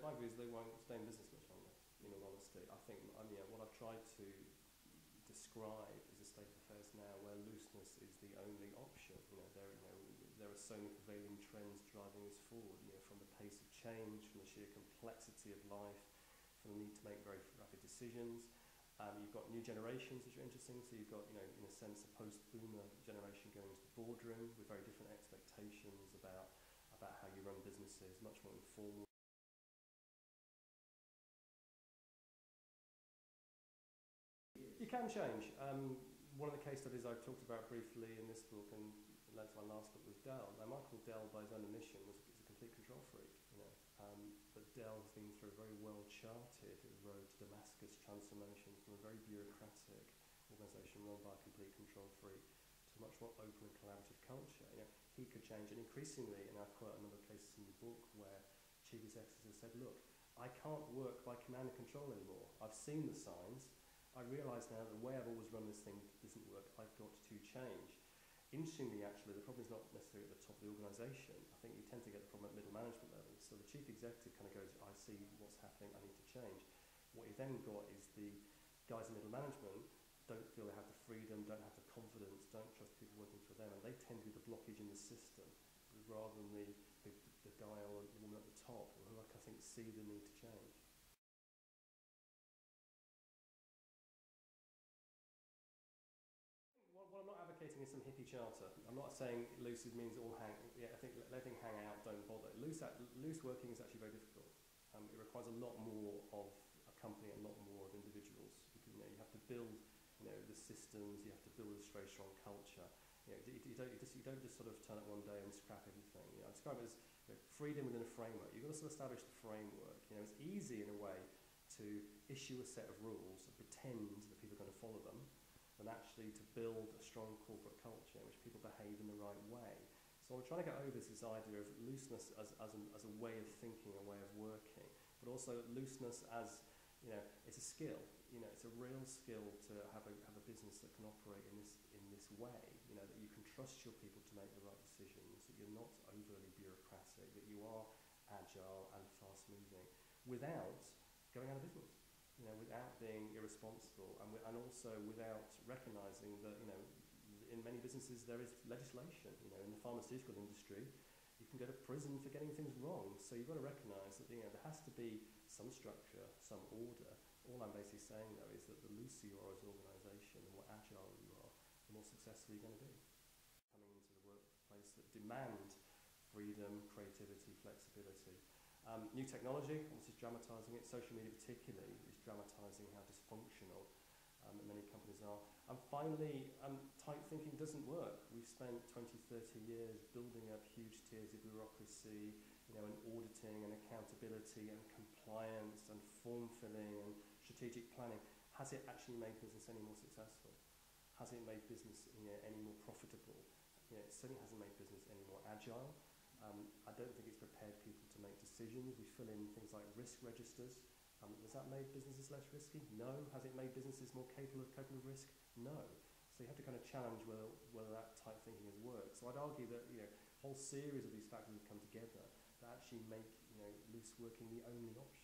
my view is they won't stay in business much longer, in all honesty. I think, what I've tried to describe is a state of affairs now where looseness is the only option. There are so many prevailing trends driving us forward, from the pace of change, from the sheer complexity of life, from the need to make very rapid decisions. You've got new generations, which are interesting. So you've got, in a sense, a post-boomer generation going into the boardroom with very different expectations about how you run businesses, much more informal. You can change. One of the case studies I've talked about briefly in this book and led to my last book was Dell. Now, Michael Dell, by his own admission, is a complete control freak. But Dell has been through a very well-charted road to Damascus transformation from a very bureaucratic organisation run by a complete control freak to a much more open and collaborative culture. He could change, and increasingly, and I quote a number of cases in the book where chief executives have said, look, I can't work by command and control anymore. I've seen the signs. I realise now that the way I've always run this thing doesn't work. I've got to change. Interestingly, actually, the problem is not necessarily at the top of the organisation. I think you tend to get the problem at middle management level. So the chief executive kind of goes, I see what's happening, I need to change. What you've then got is the guys in middle management don't feel they have the freedom, don't have the confidence, don't trust people working for them, and they tend to be the blockage in the system rather than the guy or the woman at the top who I think see the need to change. What I'm not advocating is some hippie charter. I'm not saying loose means all hang. I think letting hang out, don't bother. Loose working is actually very difficult. It requires a lot more of a company, a lot more of individuals. Because, you have to build, the systems. You have to build a very strong culture. You don't just sort of turn up one day and scrap everything. I describe it as freedom within a framework. You've got to sort of establish the framework. It's easy in a way to issue a set of rules and pretend that people are going to follow them, than actually to build a strong corporate culture in which people behave in the right way. So I'm trying to get over this idea of looseness as a way of thinking, a way of working, but also looseness as, it's a skill. It's a real skill to have a business that can operate in this way. That you can trust your people to make the right decisions, that you're not overly bureaucratic, that you are agile and fast-moving, without going out of business. Without being irresponsible, and also without recognising that, in many businesses there is legislation. In the pharmaceutical industry, you can go to prison for getting things wrong. So you've got to recognise that, there has to be some structure, some order. All I'm basically saying, though, is that the looser you are as an organisation, the more agile you are, the more successful you're going to be. Coming into the workplace that demand freedom, creativity, flexibility. New technology, obviously, is dramatising it. Social media particularly is dramatising how dysfunctional many companies are. And finally, tight thinking doesn't work. We've spent 20, 30 years building up huge tiers of bureaucracy, and auditing and accountability and compliance and form filling and strategic planning. Has it actually made business any more successful? Has it made business any more profitable? It certainly hasn't made business any more agile. I don't think it's prepared people to make decisions. We fill in things like risk registers. Has that made businesses less risky? No. Has it made businesses more capable of coping with risk? No. So you have to kind of challenge whether that type thinking has worked. So I'd argue that a whole series of these factors have come together that actually make loose working the only option.